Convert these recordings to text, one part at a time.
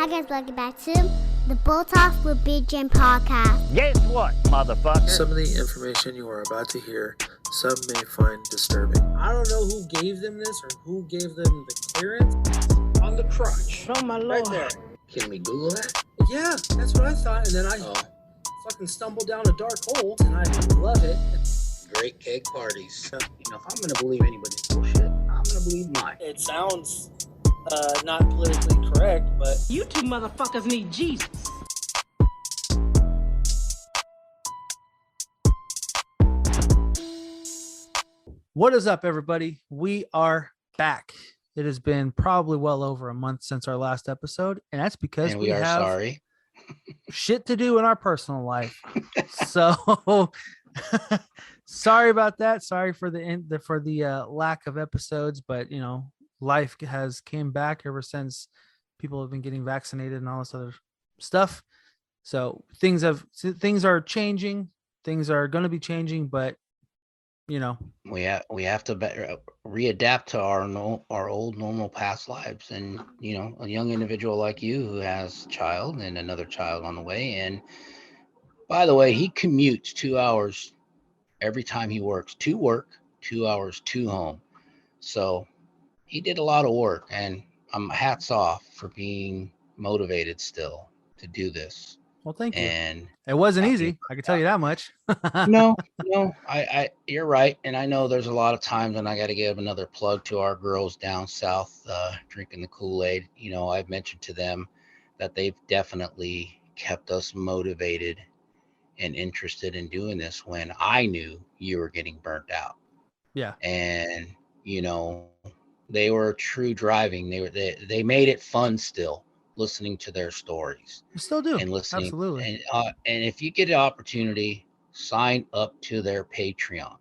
guys, welcome back to the Bull Talk with Big Jim podcast. Guess what, motherfucker? Some of the information you are about to hear, some may find disturbing. I don't know who gave them this or who gave them the clearance. On the crotch. Oh, my Lord. Right there. Can we Google that? Yeah, that's what I thought. And then I fucking stumbled down a dark hole and I love it. Great keg parties. You know, if I'm going to believe anybody's bullshit, I'm going to believe mine. It sounds not politically correct, but You two motherfuckers need Jesus. What is up, everybody? We are back. It has been probably well over a month since our last episode, and that's because And we are have sorry. shit to do in our personal life. So sorry about that. Sorry for the lack of episodes, but you know, life has came back ever since people have been getting vaccinated and all this other stuff. So things are changing. Things are going to be changing, but you know, We have to readapt to our old normal past lives. And, you know, a young individual like you who has a child and another child on the way. And by the way, he commutes 2 hours every time he works to work, 2 hours to home. So he did a lot of work, and I'm hats off for being motivated still to do this. well, thank you. And It wasn't easy. I can tell you that much. no, you're right. And I know there's a lot of times, and I got to give another plug to our girls down south drinking the Kool-Aid. You know, I've mentioned to them that they've definitely kept us motivated and interested in doing this when I knew you were getting burnt out. Yeah. And, you know, they were true driving. They made it fun still, listening to their stories. We still do. And listening. Absolutely. And if you get an opportunity, sign up to their Patreon.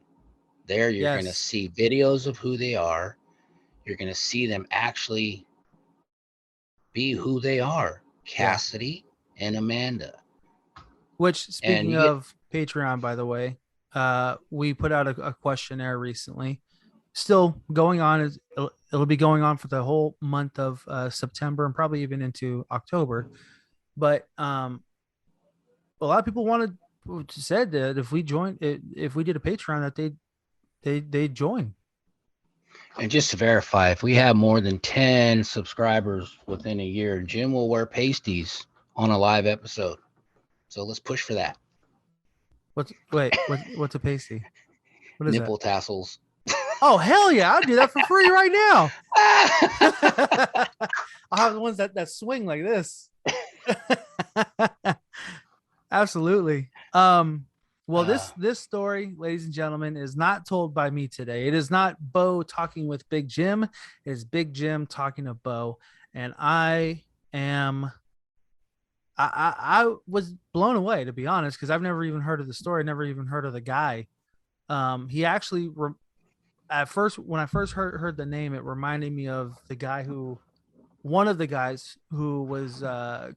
There you're going to Yes. see videos of who they are. You're going to see them actually be who they are, Cassidy and Amanda. Which, speaking you of Patreon, by the way, we put out a questionnaire recently. Still going on. It'll be going on for the whole month of September and probably even into October. But a lot of people said that if we did a Patreon, that they'd join. And just to verify, if we have more than 10 subscribers within a year, Jim will wear pasties on a live episode. So let's push for that. What's a pasty? What is Nipple tassels. that? Oh, hell yeah. I'll do that for free right now. I'll have the ones that swing like this. Absolutely. Well, this story, ladies and gentlemen, is not told by me today. It is not Bo talking with Big Jim. It is Big Jim talking to Bo. And I was blown away, to be honest, because I've never even heard of the story, never even heard of the guy. He actually, at first, when I first heard the name, it reminded me of one of the guys who was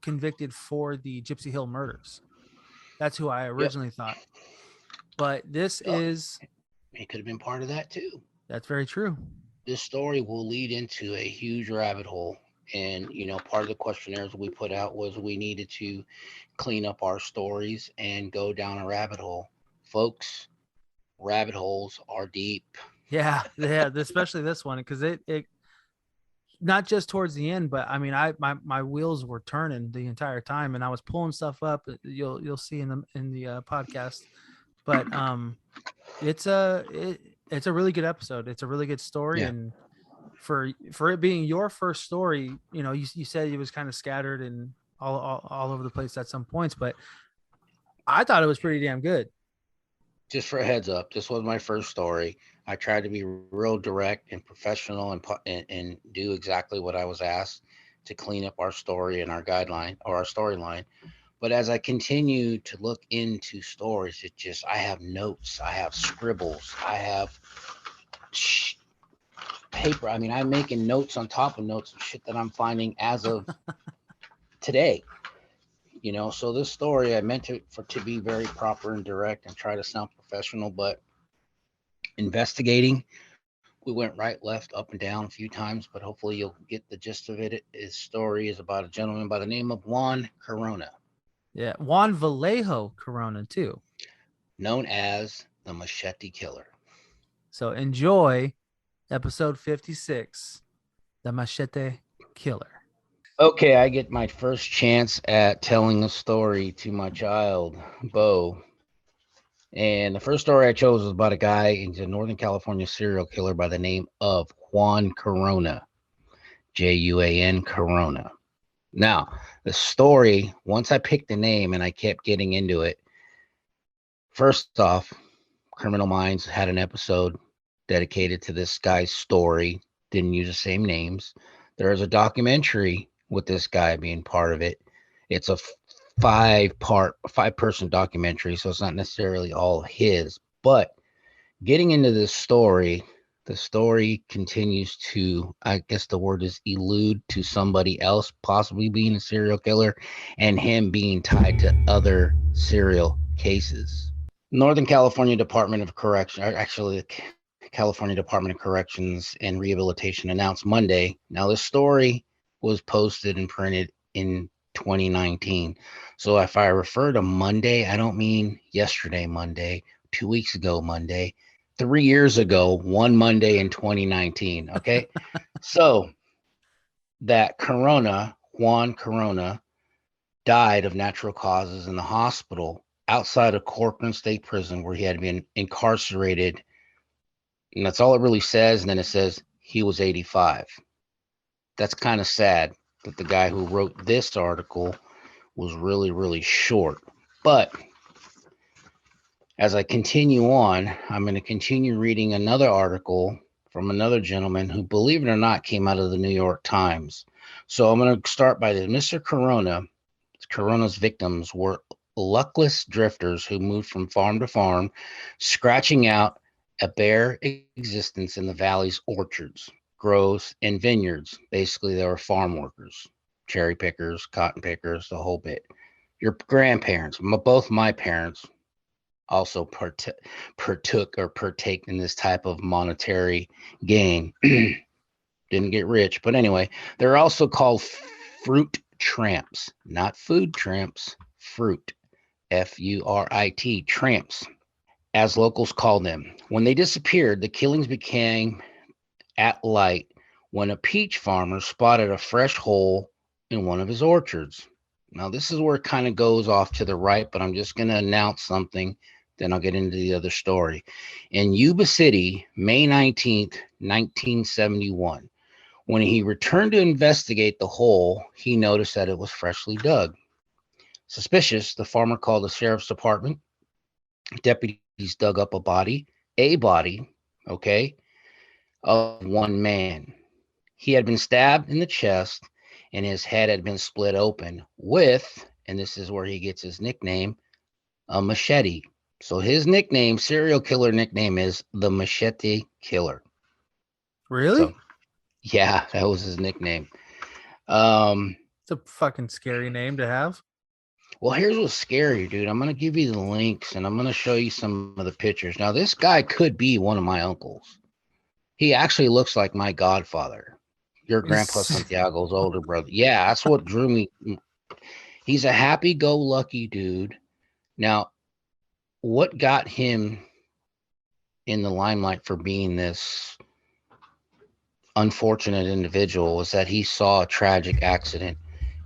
convicted for the Gypsy Hill murders. That's who I originally thought. But this is... He could have been part of that too. That's very true. This story will lead into a huge rabbit hole. And, you know, part of the questionnaires we put out was we needed to clean up our stories and go down a rabbit hole. Folks, rabbit holes are deep. Yeah, especially this one, because it not just towards the end, but I mean, my wheels were turning the entire time, and I was pulling stuff up. You'll see in the podcast, but it's a really good episode. It's a really good story, and for it being your first story, you know, you said it was kind of scattered and all over the place at some points, but I thought it was pretty damn good. Just for a heads up, this was my first story. I tried to be real direct and professional and do exactly what I was asked to clean up our story and our guideline or our storyline. But as I continue to look into stories, I have notes, I have scribbles, I have paper. I mean, I'm making notes on top of notes of shit that I'm finding as of today. You know, so this story, I meant it to be very proper and direct and try to sound professional, but investigating we went right, left, up, and down a few times, but hopefully you'll get the gist of it. His story is about a gentleman by the name of Juan Corona, Yeah, Juan Vallejo Corona too. known as the Machete Killer. So enjoy episode 56, the Machete Killer. Okay, I get my first chance at telling a story to my child, Bo. And the first story I chose was about a guy, he's a Northern California serial killer by the name of Juan Corona, Juan Corona. Now, the story, once I picked the name and I kept getting into it, first off, Criminal Minds had an episode dedicated to this guy's story, didn't use the same names. There is a documentary with this guy being part of it. It's a five-person documentary, so it's not necessarily all his. But getting into this story, the story continues to, I guess the word is elude to somebody else, possibly being a serial killer, and him being tied to other serial cases. Northern California Department of Correction, or actually the California Department of Corrections and Rehabilitation announced Monday. Now, this story was posted and printed in 2019. So if I refer to Monday, I don't mean yesterday Monday, 2 weeks ago Monday, 3 years ago, one Monday in 2019. Okay. So that Juan Corona, died of natural causes in the hospital outside of Corcoran State Prison, where he had been incarcerated. And that's all it really says. And then it says he was 85. That's kind of sad that the guy who wrote this article was really, really short. But as I continue on, I'm going to continue reading another article from another gentleman who, believe it or not, came out of the New York Times. So I'm going to start by this. Mr. Corona's victims were luckless drifters who moved from farm to farm, scratching out a bare existence in the valley's orchards, groves, and vineyards. Basically, they were farm workers, cherry pickers, cotton pickers, the whole bit. Your grandparents, both my parents, also partake in this type of monetary gain. Didn't get rich, but anyway, they're also called fruit tramps, not food tramps, fruit, F-U-R-I-T, tramps, as locals call them. When they disappeared, the killings became at light when a peach farmer spotted a fresh hole in one of his orchards. Now, this is where it kind of goes off to the right, but I'm just going to announce something, then I'll get into the other story. In Yuba City, May 19th, 1971, when he returned to investigate the hole, he noticed that it was freshly dug. Suspicious, the farmer called the sheriff's department. Deputies dug up a body, okay, of one man. He had been stabbed in the chest and his head had been split open with, and this is where he gets his nickname, a machete. So his nickname, serial killer nickname, is the Machete Killer. Really? So, yeah, that was his nickname. It's a fucking scary name to have. Well, here's what's scary, dude. I'm going to give you the links and I'm going to show you some of the pictures. Now, this guy could be one of my uncles. He actually looks like my godfather, your grandpa Santiago's older brother. Yeah, that's what drew me. He's a happy-go-lucky dude. Now, what got him in the limelight for being this unfortunate individual was that he saw a tragic accident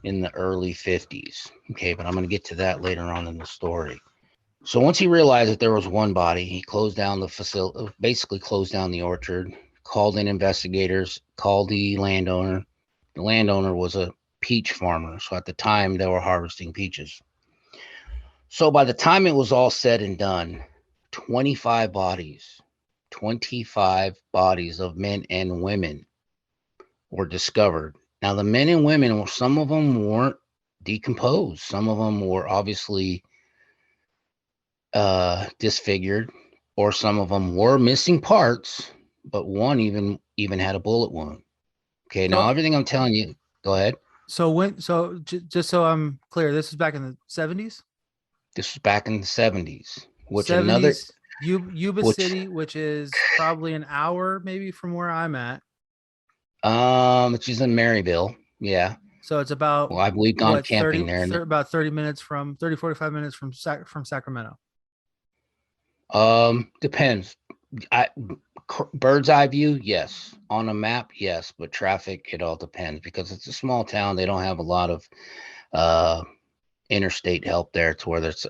in the early 50s. Okay, but I'm going to get to that later on in the story. So once he realized that there was one body, he closed down the facility, basically closed down the orchard, called in investigators, called the landowner. The landowner was a peach farmer. So at the time they were harvesting peaches. So by the time it was all said and done, 25 bodies of men and women were discovered. Now, the men and women, some of them weren't decomposed. Some of them were obviously disfigured, or some of them were missing parts, but one even had a bullet wound. Okay, now everything I'm telling you, go ahead. So just so I'm clear, this is back in the 70s? This was back in the 70s, which 70s, Yuba Which- City, which is probably an hour maybe from where I'm at. She's in Maryville. Yeah. So it's about Well, we've gone camping 30, there. And about 30 minutes from 45 minutes from Sacramento. depends. Bird's eye view, yes. On a map, yes. But traffic, it all depends because it's a small town. They don't have a lot of interstate help there to where there's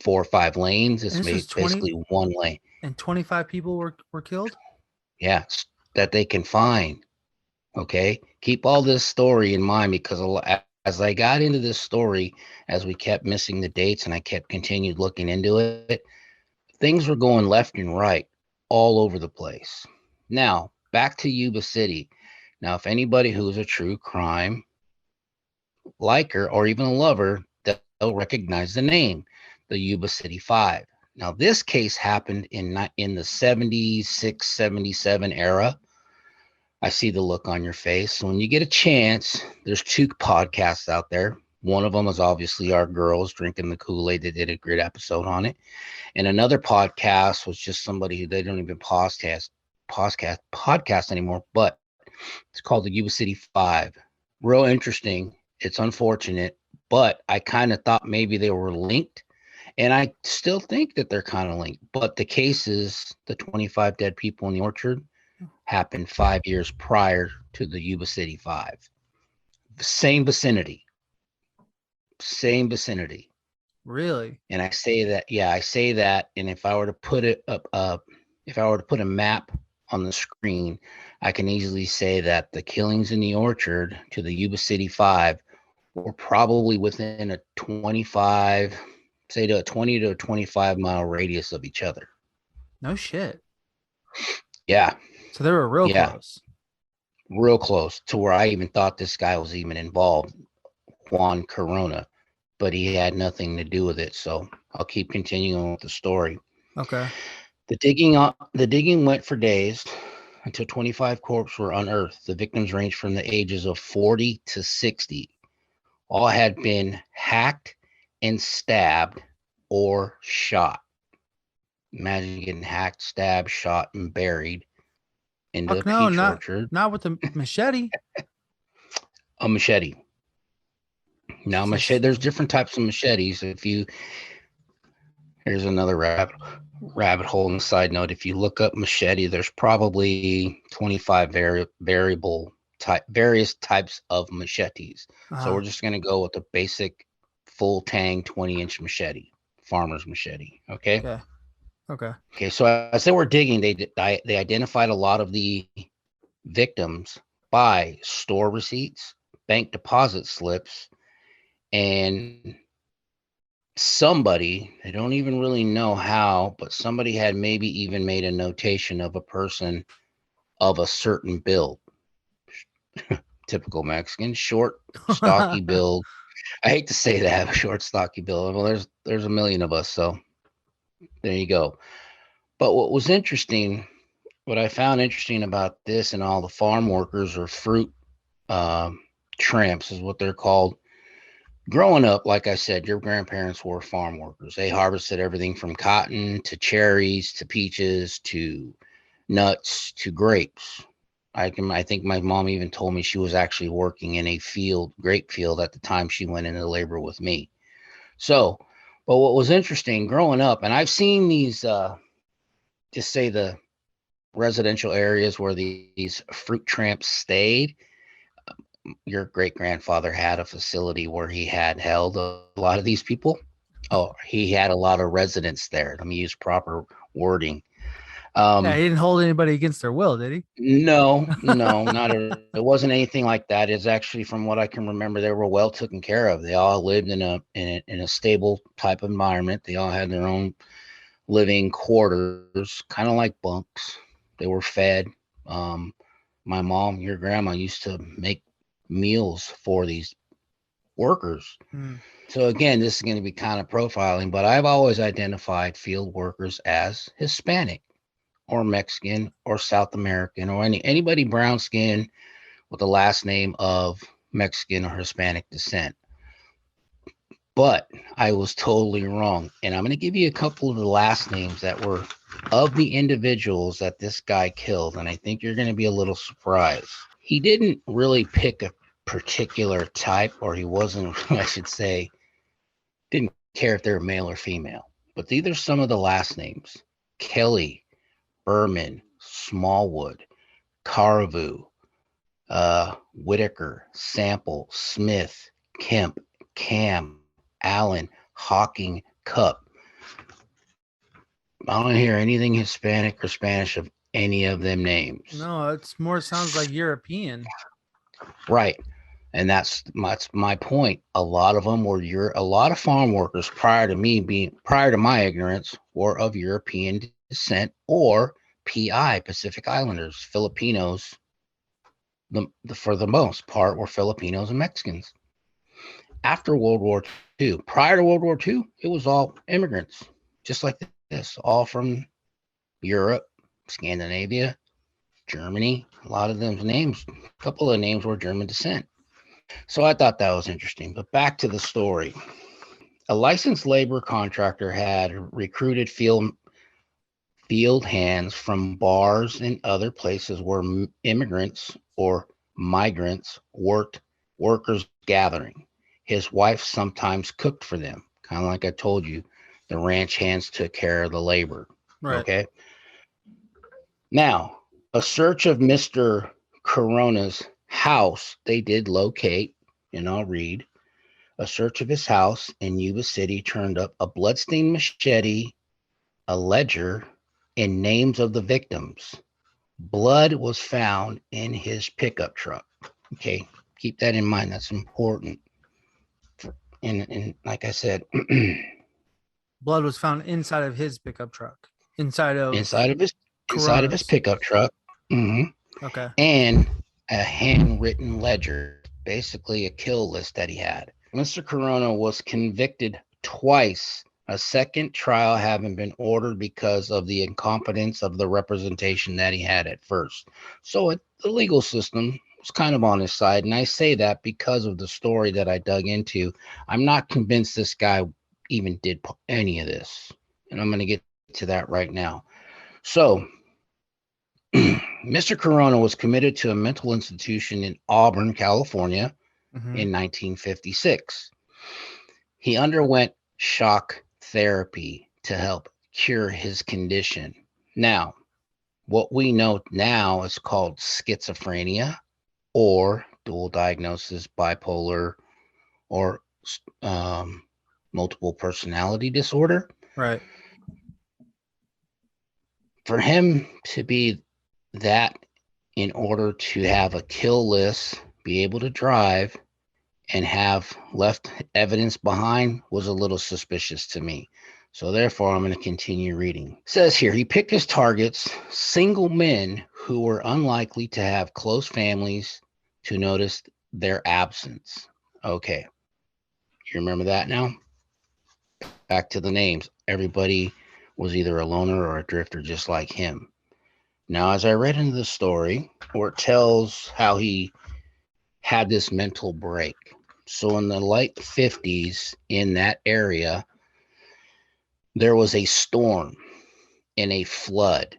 4 or 5 lanes. It's And this was 20 basically one lane. and 25 people were killed. Yeah, that they can find. Okay, keep all this story in mind because as I got into this story, as we kept missing the dates and I kept continued looking into it, things were going left and right all over the place. Now, back to Yuba City. Now, if anybody who's a true crime liker or even a lover, they'll recognize the name, the Yuba City 5. Now, this case happened in the 76, 77 era. I see the look on your face. So when you get a chance, there's 2 podcasts out there. One of them is obviously our girls drinking the Kool-Aid. They did a great episode on it. And another podcast was just somebody who they don't even podcast anymore, but it's called the Yuba City 5. Real interesting. It's unfortunate, but I kind of thought maybe they were linked. And I still think that they're kind of linked. But the cases, the 25 dead people in the orchard, happened 5 years prior to the Yuba City 5. Same vicinity. Really? And I say that. And if I were to put it up, if I were to put a map on the screen, I can easily say that the killings in the orchard to the Yuba City 5 were probably within a 20 to 25 mile radius of each other. No shit. Yeah. So they were real close to where I even thought this guy was even involved, Juan Corona, but he had nothing to do with it. So I'll keep continuing with the story. Okay. The digging went for days until 25 corpses were unearthed. The victims ranged from the ages of 40 to 60. All had been hacked and stabbed or shot. Imagine getting hacked, stabbed, shot, and buried in the peach orchard. Not with the machete. A machete. Now, there's different types of machetes. Here's another rabbit hole. And side note, if you look up machete, there's probably 25 various types of machetes. So we're just going to go with the basic full tang 20-inch machete, farmer's machete. Okay. Okay. So as they were digging, they identified a lot of the victims by store receipts, bank deposit slips, and somebody, they don't even really know how, but somebody had maybe even made a notation of a person of a certain build. Typical Mexican, short, stocky build. I hate to say that, short, stocky build. Well, there's a million of us, so there you go. But what I found interesting about this and all the farm workers or fruit tramps is what they're called. Growing up, like I said, your grandparents were farm workers. They harvested everything from cotton to cherries to peaches to nuts to grapes. I think my mom even told me she was actually working in a grape field at the time she went into labor with me. So, but what was interesting growing up, and I've seen these, just say the residential areas where these fruit tramps stayed. Your great grandfather had a facility where he had held a lot of these people. Oh, he had a lot of residents there. Let me use proper wording. Yeah, he didn't hold anybody against their will, did he? No, it wasn't anything like that. It's actually, from what I can remember, they were well taken care of. They all lived in a stable type of environment. They all had their own living quarters, kind of like bunks. They were fed. My mom, your grandma, used to make meals for these workers. So again, this is going to be kind of profiling, but I've always identified field workers as Hispanic or Mexican or South American or anybody brown skin with the last name of Mexican or Hispanic descent. But I was totally wrong. And I'm going to give you a couple of the last names that were of the individuals that this guy killed. And I think you're going to be a little surprised. He didn't really pick a particular type, or he wasn't, I should say, didn't care if they were male or female. But these are some of the last names: Kelly, Berman, Smallwood, Carvu, Whitaker, Sample, Smith, Kemp, Cam, Allen, Hawking, Cup. I don't hear anything Hispanic or Spanish of any of them names. No, it's more sounds like European. Right. And that's my point. A lot of them were a lot of farm workers prior to my ignorance were of European descent, or PI, Pacific Islanders. Filipinos, for the most part, were Filipinos and Mexicans. After World War II, prior to World War II, it was all immigrants, just like this, all from Europe, Scandinavia, Germany. A lot of them names, a couple of names were German descent. So I thought that was interesting. But back to the story. A licensed labor contractor had recruited field hands from bars and other places where immigrants or migrants workers gathering. His wife sometimes cooked for them, kind of like I told you. The ranch hands took care of the labor. Right. Okay. Now, a search of Mr. Corona's house, they did locate, and I'll read. A search of his house in Yuba City turned up a bloodstained machete, a ledger, and names of the victims. Blood was found in his pickup truck. Okay, keep that in mind. That's important. And like I said, blood was found inside of his pickup truck. Inside of his pickup truck. Mm-hmm. Okay. And a handwritten ledger, basically a kill list that he had. Mr. Corona was convicted twice, a second trial having been ordered because of the incompetence of the representation that he had at first. So the legal system was kind of on his side. And I say that because of the story that I dug into. I'm not convinced this guy even did any of this. And I'm going to get to that right now. So Mr. Corona was committed to a mental institution in Auburn, California, in 1956. He underwent shock therapy to help cure his condition. Now, what we know now is called schizophrenia, or dual diagnosis, bipolar, or multiple personality disorder. Right. For him to be that, in order to have a kill list, be able to drive, and have left evidence behind, was a little suspicious to me. So therefore, I'm going to continue reading. It says here, he picked his targets, single men who were unlikely to have close families to notice their absence. Okay. You remember that now? Back to the names. Everybody was either a loner or a drifter, just like him. Now, as I read into the story, where it tells how he had this mental break. So in the late 50s, in that area, there was a storm and a flood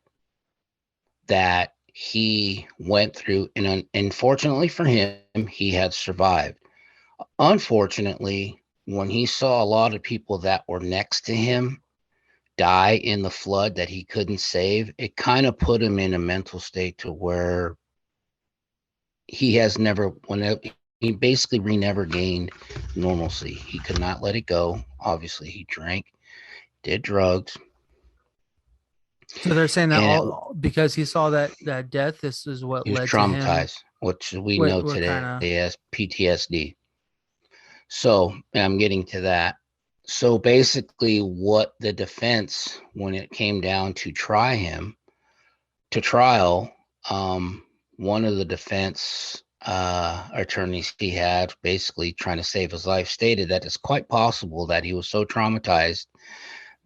that he went through. And unfortunately for him, he had survived. Unfortunately, when he saw a lot of people that were next to him die in the flood that he couldn't save, it kind of put him in a mental state to where he basically never gained normalcy. He could not let it go. Obviously, he drank, did drugs. So they're saying that because he saw that death, this is what led to him. He was traumatized, which we know today as PTSD. So I'm getting to that. So basically what the defense, when it came down to try him to trial, one of the defense attorneys he had, basically trying to save his life, stated that it's quite possible that he was so traumatized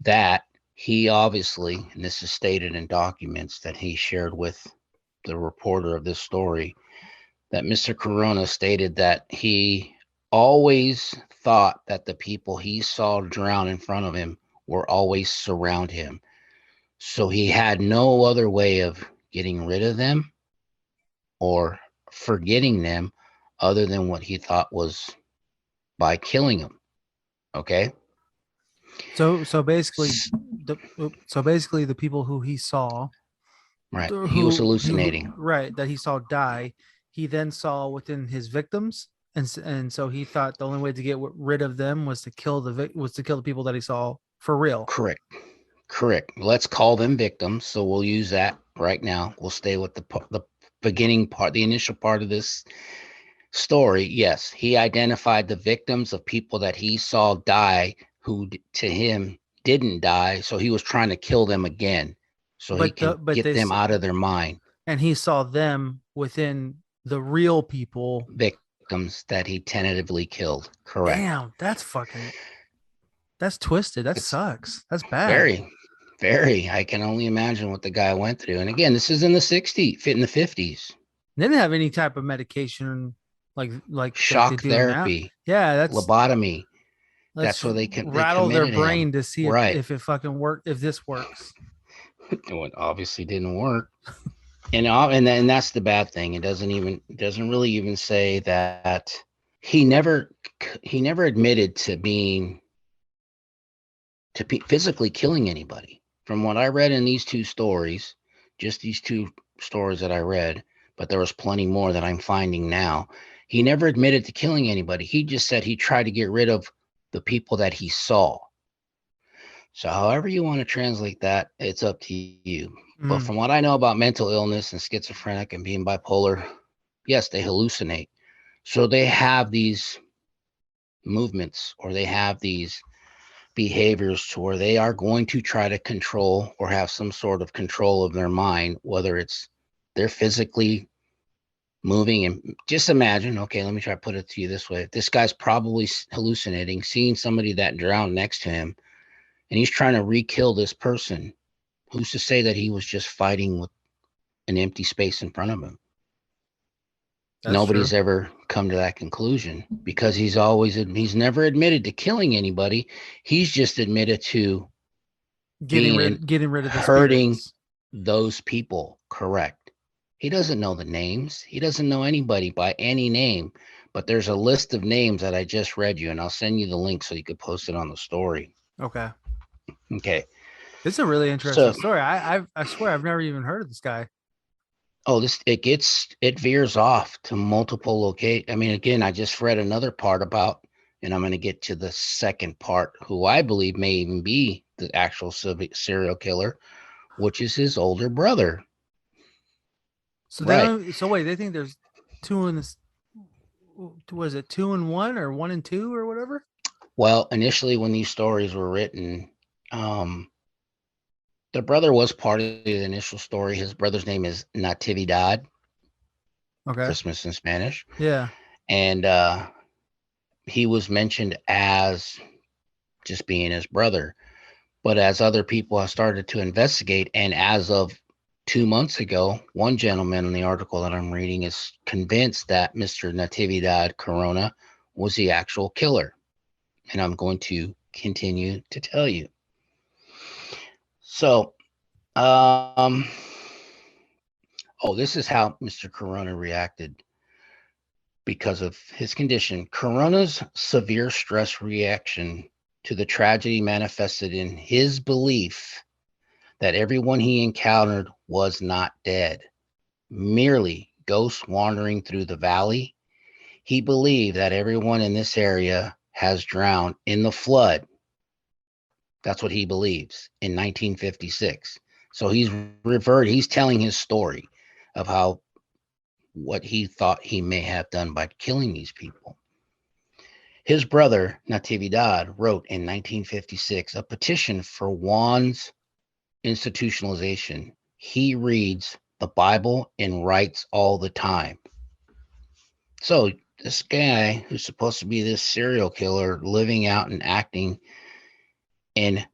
that he obviously, and this is stated in documents that he shared with the reporter of this story, that Mr. Corona stated that he always thought that the people he saw drown in front of him were always surround him. So he had no other way of getting rid of them or forgetting them other than what he thought was by killing them. Okay. So basically, the people who he saw, Right. who He was hallucinating. right, that he saw die, he then saw within his victims, and so he thought the only way to get rid of them was to kill the people that he saw for real. Correct. Correct. Let's call them victims. So we'll use that right now. We'll stay with the beginning part, the initial part of this story. Yes, he identified the victims of people that he saw die who to him didn't die. So he was trying to kill them again so he can get them out of their mind. And he saw them within the real people. Victims that he tentatively killed. Correct. Damn, that's twisted. That sucks. That's bad. Very, very. I can only imagine what the guy went through. And again, this is in the 60s, in the 50s. They didn't have any type of medication like shock therapy. Now. Yeah, that's lobotomy. That's so they can rattle their brain to see if it fucking work. If this works. Well, it obviously didn't work. And that's the bad thing. It doesn't really even say that he never admitted to physically killing anybody. From what I read in these two stories, just these two stories that I read, but there was plenty more that I'm finding now. He never admitted to killing anybody. He just said he tried to get rid of the people that he saw. So however you want to translate that, it's up to you. But from what I know about mental illness and schizophrenic and being bipolar, yes, they hallucinate. So they have these movements or they have these behaviors to where they are going to try to control or have some sort of control of their mind, whether it's they're physically moving. And just imagine, okay, let me try to put it to you this way. This guy's probably hallucinating, seeing somebody that drowned next to him, and he's trying to re-kill this person. Who's to say that he was just fighting with an empty space in front of him? Nobody's ever come to that conclusion because he's never admitted to killing anybody. He's just admitted to getting rid of the hurting spirits. Those people. Correct. He doesn't know the names. He doesn't know anybody by any name, but there's a list of names that I just read you, and I'll send you the link so you could post it on the story. Okay. This is a really interesting story. I swear I've never even heard of this guy. Oh, it veers off to multiple locations. I mean, again, I just read another part about, and I'm going to get to the second part, who I believe may even be the actual serial killer, which is his older brother. So wait, they think there's two in this. Was it 2 and 1 or 1 and 2 or whatever? Well, initially when these stories were written, the brother was part of the initial story. His brother's name is Natividad. Okay. Christmas in Spanish. Yeah. And he was mentioned as just being his brother. But as other people have started to investigate, and as of 2 months ago, one gentleman in the article that I'm reading is convinced that Mr. Natividad Corona was the actual killer. And I'm going to continue to tell you. So, this is how Mr. Corona reacted because of his condition. Corona's severe stress reaction to the tragedy manifested in his belief that everyone he encountered was not dead, merely ghosts wandering through the valley. He believed that everyone in this area has drowned in the flood. That's what he believes in 1956. So he's telling his story of what he thought he may have done by killing these people. His brother, Natividad, wrote in 1956 a petition for Juan's institutionalization. He reads the Bible and writes all the time. So this guy who's supposed to be this serial killer living out and acting and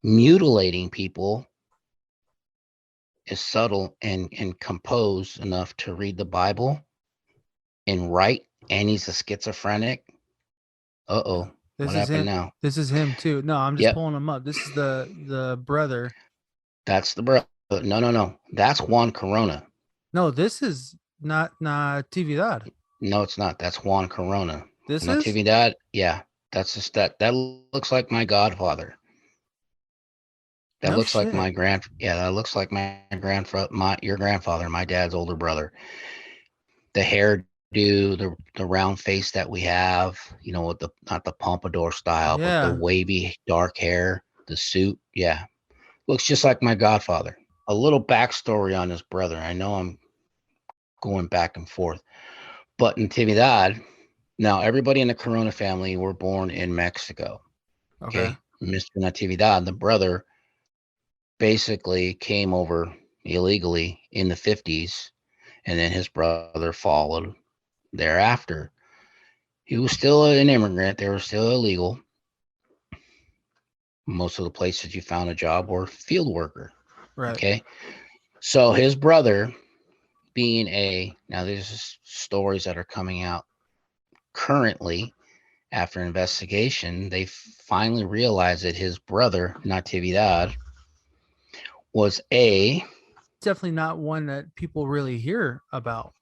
mutilating people is subtle and composed enough to read the Bible and write, and he's a schizophrenic. Uh-oh. This What is happened him. now? This is him too. No, I'm just Yep. pulling him up. This is the brother. That's the brother. No. That's Juan Corona. No, this is not Natividad. No, it's not. That's Juan Corona. This is Natividad. Yeah. That's just that looks like my godfather. That no looks like shit. my that looks like my grandfather, your grandfather, my dad's older brother. The hairdo, the round face that we have, with not the pompadour style, but the Yeah. wavy dark hair, the suit. Yeah. Looks just like my godfather. A little backstory on his brother. I know I'm going back and forth, but Natividad, now everybody in the Corona family were born in Mexico. Okay. Mr. Natividad, the brother, basically came over illegally in the 50s, and then his brother followed thereafter. He was still an immigrant. They were still illegal. Most of the places you found a job were field worker. Right. Okay. So his brother being now there's stories that are coming out currently after investigation, they finally realized that his brother, Natividad, was definitely not one that people really hear about.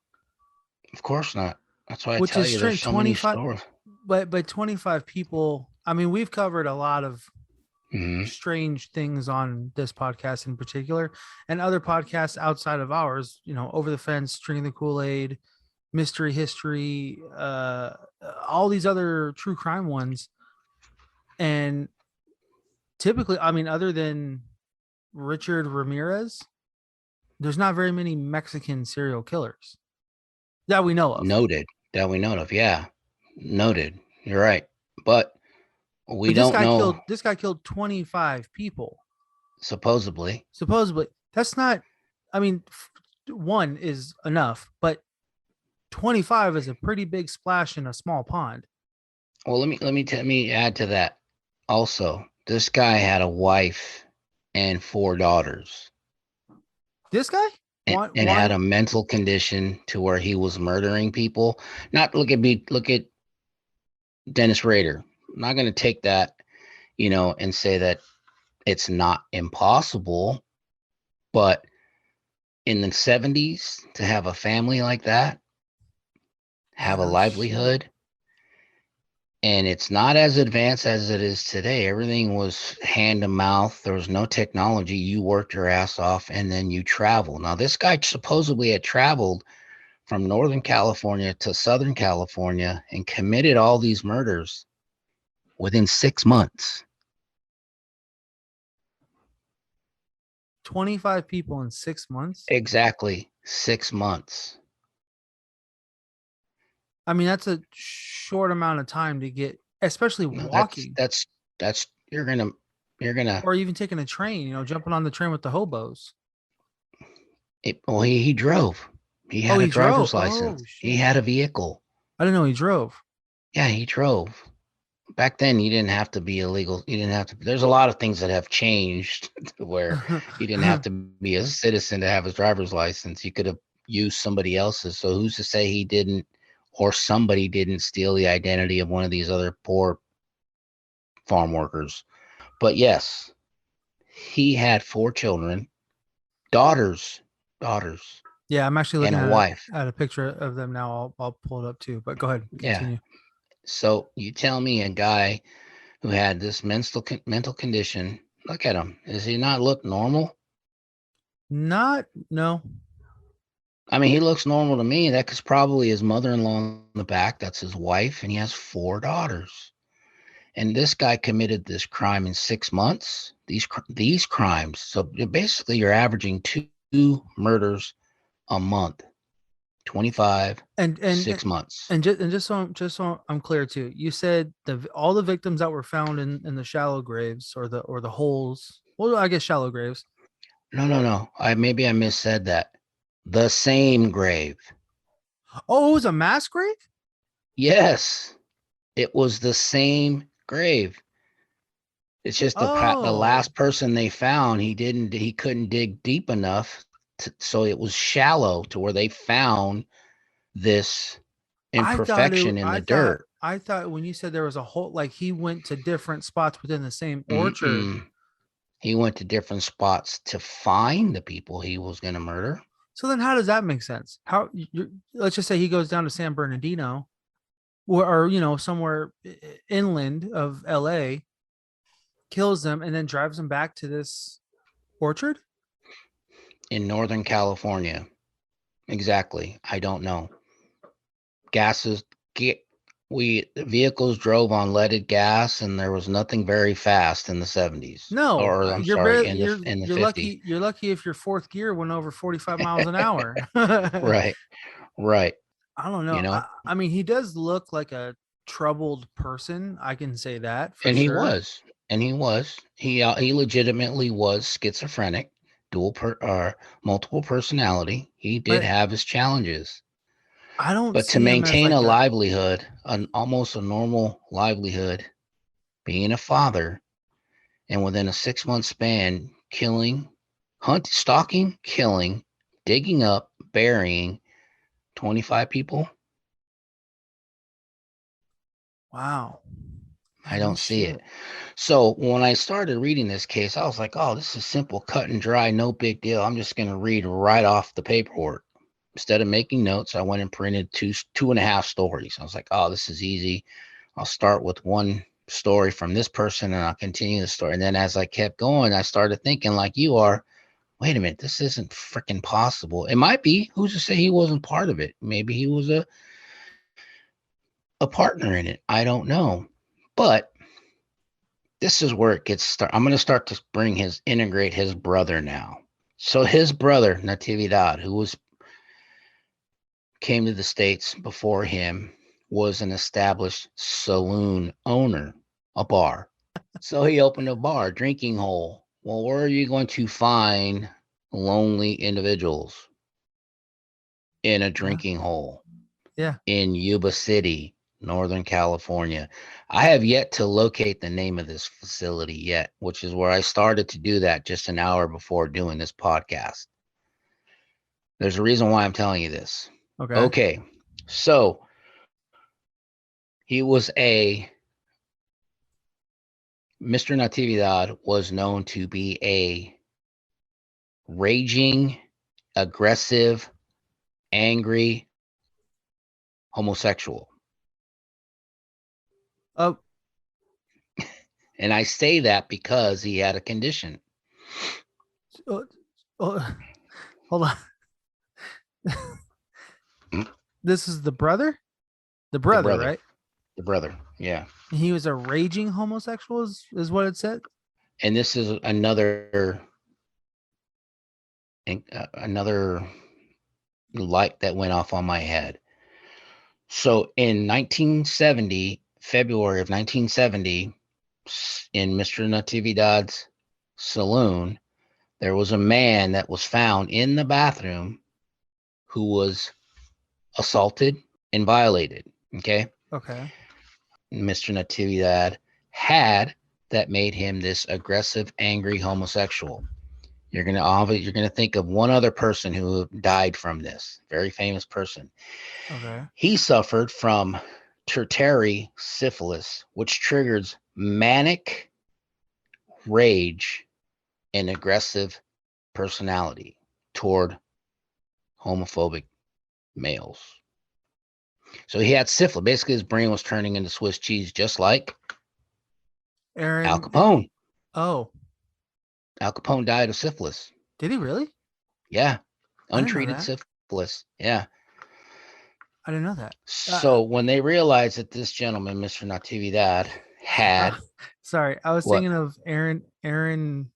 Of course not. That's why I Which tell is you there's strange. so many 25 stories. But 25 people. I mean, we've covered a lot of Mhm. strange things on this podcast in particular, and other podcasts outside of ours. Over the Fence, Drinking the Kool-Aid, Mystery History, all these other true crime ones. And typically, I mean, other than Richard Ramirez, there's not very many Mexican serial killers that we know of. Noted. That we know of. Yeah. Noted. You're right. But we But this don't guy know. This guy killed 25 people. Supposedly. That's not. I mean, one is enough, but 25 is a pretty big splash in a small pond. Well, let me add to that. Also, this guy had a wife and 4 daughters. This guy And had a mental condition to where he was murdering people. Not look at Dennis Rader. I'm not going to take that, and say that it's not impossible, but in the 70s to have a family like that, have a livelihood, and it's not as advanced as it is today. Everything was hand to mouth. There was no technology. You worked your ass off and then you travel. Now, this guy supposedly had traveled from Northern California to Southern California and committed all these murders within 6 months. 25 people in 6 months. Exactly 6 months. I mean, that's a short amount of time to get, especially walking. That's you're gonna, or even taking a train. Jumping on the train with the hobos. He drove. He had a driver's license. He had a vehicle. I didn't know he drove. Yeah, he drove. Back then, you didn't have to be illegal. You didn't have to. There's a lot of things that have changed where you didn't have to be a citizen to have his driver's license. You could have used somebody else's. So who's to say he didn't, or somebody didn't steal the identity of one of these other poor farm workers? But yes, he had 4 children, daughters. Yeah, I'm actually looking and a wife. At a picture of them now. I'll pull it up too. But go ahead, continue. Yeah. So you tell me a guy who had this mental condition, look at him. Does he not look normal? No. I mean, he looks normal to me. That is probably his mother-in-law in the back. That's his wife, and he has 4 daughters. And this guy committed this crime in 6 months. These crimes. So basically, you're averaging 2 murders a month. 25 and 6 months. And just so I'm clear too, you said all the victims that were found in the shallow graves or the holes. Well, I guess shallow graves. No. I missaid that. The same grave. Oh, it was a mass grave? Yes, it was the same grave. It's just the last person they found. He couldn't dig deep enough. So it was shallow to where they found this imperfection in the dirt. I thought when you said there was a whole, like he went to different spots within the same orchard. Mm-mm. He went to different spots to find the people he was going to murder. So then how does that make sense? How let's just say he goes down to San Bernardino or you know, somewhere inland of LA, kills them, and then drives them back to this orchard? In Northern California. Exactly. I don't know. Vehicles drove on leaded gas, and there was nothing very fast in the 70s. No, Or I'm you're sorry, barely, in the you're 50s. lucky. You're lucky if your fourth gear went over 45 miles an hour. Right. Right. I don't know. You know, I mean, he does look like a troubled person. I can say that for and he sure. was, and he legitimately was schizophrenic, multiple personality. He did But have his challenges. I don't But to see him as maintain like a a. livelihood, almost a normal livelihood, being a father, and within a 6-month span, stalking, killing, digging up, burying 25 people, Wow. I Man, no don't see shit. it. So when I started reading this case, I was like, oh, this is simple, cut and dry, no big deal. I'm just going to read right off the paperwork. Instead of making notes, I went and printed two and a half stories. I was like, oh, this is easy. I'll start with one story from this person and I'll continue the story. And then as I kept going, I started thinking like you are, wait a minute, this isn't freaking possible. It might be. Who's to say he wasn't part of it? Maybe he was a partner in it. I don't know. But this is where it gets started. I'm going to start to integrate his brother now. So his brother, Natividad, who came to the States before him, was an established saloon owner, a bar. So he opened a bar, drinking hole. Well, where are you going to find lonely individuals? In a drinking hole. Yeah. In Yuba City, Northern California. I have yet to locate the name of this facility yet, which is where I started to do that just an hour before doing this podcast. There's a reason why I'm telling you this. Okay. So he was Mr. Natividad was known to be a raging, aggressive, angry homosexual. Oh. And I say that because he had a condition. Hold on. This is the brother? The brother, right? The brother, yeah. He was a raging homosexual, is what it said. And this is another light that went off on my head. So in 1970, February of 1970, in Mr. Natividad's saloon, there was a man that was found in the bathroom who was assaulted and violated. Okay. Mr. Natividad had that made him this aggressive, angry homosexual. You're gonna think of one other person who died from this, very famous person. He suffered from tertiary syphilis, which triggers manic rage and aggressive personality toward homophobic males. So he had syphilis. Basically, his brain was turning into Swiss cheese, just like Al Capone. Oh. Al Capone died of syphilis. Did he really? Yeah. Untreated syphilis. Yeah. I didn't know that. So when they realized that this gentleman, Mr. Natividad, had... sorry, I was thinking of Aaron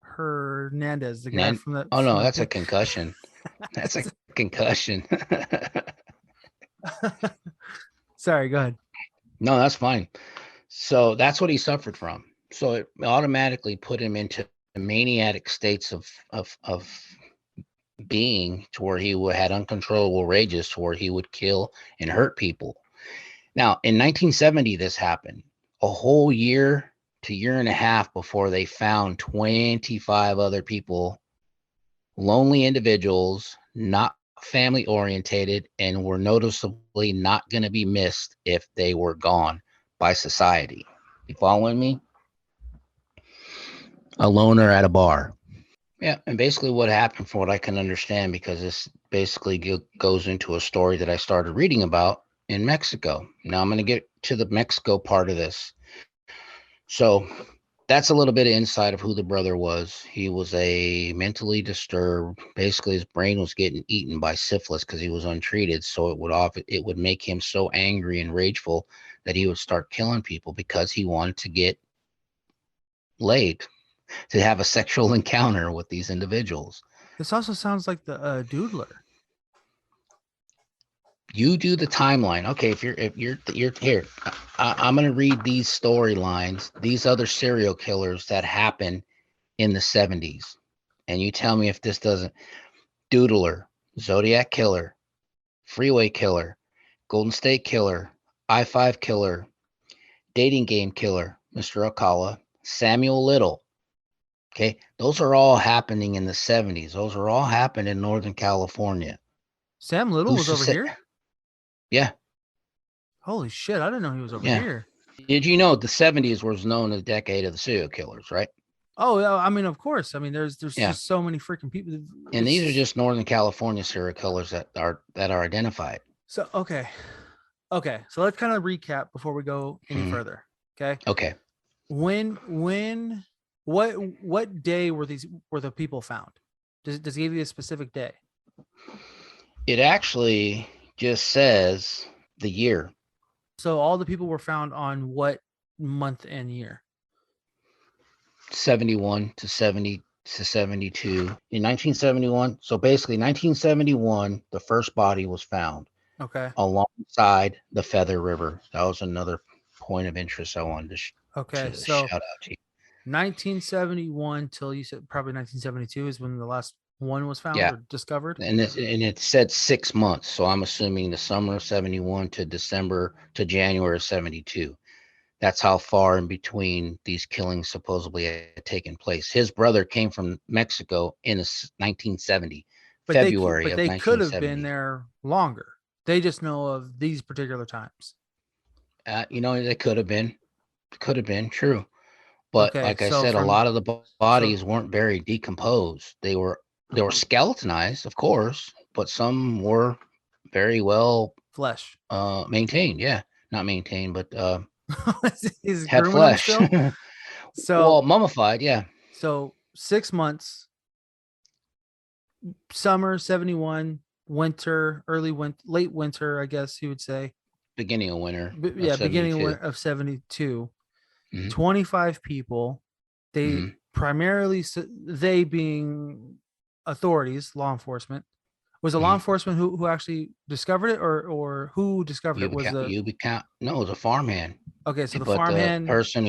Hernandez, the guy from the... Oh, no, that's a concussion. That's a concussion. Sorry, go ahead. No, that's fine. So that's what he suffered from. So it automatically put him into maniac states of being, to where he had uncontrollable rages, to where he would kill and hurt people. Now, in 1970, this happened. A whole year to year and a half before they found 25 other people, lonely individuals, not family orientated and were noticeably not going to be missed if they were gone by society. You following me? A loner at a bar. Yeah, and basically what happened, from what I can understand, because this basically goes into a story that I started reading about in Mexico. Now I'm going to get to the Mexico part of this. So that's a little bit of insight of who the brother was. He was a mentally disturbed. Basically, his brain was getting eaten by syphilis because he was untreated. So it would make him so angry and rageful that he would start killing people because he wanted to get laid, to have a sexual encounter with these individuals. This also sounds like the Doodler. You do the timeline. Okay, if you're here, I'm going to read these storylines, these other serial killers that happened in the 70s. And you tell me if this doesn't. Doodler, Zodiac Killer, Freeway Killer, Golden State Killer, I-5 Killer, Dating Game Killer, Mr. Alcala, Samuel Little. Okay, those are all happening in the 70s. Those are all happening in Northern California. Sam Little was over here? Yeah. Holy shit, I didn't know he was over here. Did you know the 70s was known as the decade of the serial killers, right? Oh, yeah, I mean, of course. I mean, there's just so many freaking people. And these are just Northern California serial killers that are identified. So, okay. So let's kind of recap before we go any further. Okay. Okay. What day were the people found? Does it give you a specific day? It actually just says the year. So all the people were found on what month and year? 71 to 70 to 72 in 1971. So basically 1971, the first body was found. Okay. Alongside the Feather River. That was another point of interest I wanted to so shout out to you. 1971 till you said probably 1972 is when the last one was found or discovered. And it said 6 months. So I'm assuming the summer of 71 to January of 72. That's how far in between these killings supposedly had taken place. His brother came from Mexico in 1970, February of 1970. But they could have been there longer. They just know of these particular times. They could have been. Could have been, true. But like I said, a lot of the bodies weren't very decomposed. They were skeletonized, of course, but some were very well flesh maintained. Yeah, not maintained, but had flesh. So mummified. Yeah. So 6 months. Summer 71, winter, late winter, I guess you would say. Beginning of winter. Beginning of 72. 25 people. They primarily, they being authorities, law enforcement. Was it law enforcement who actually discovered it, or who discovered it? Was no, it was a farmhand. Okay, so the farmhand, the person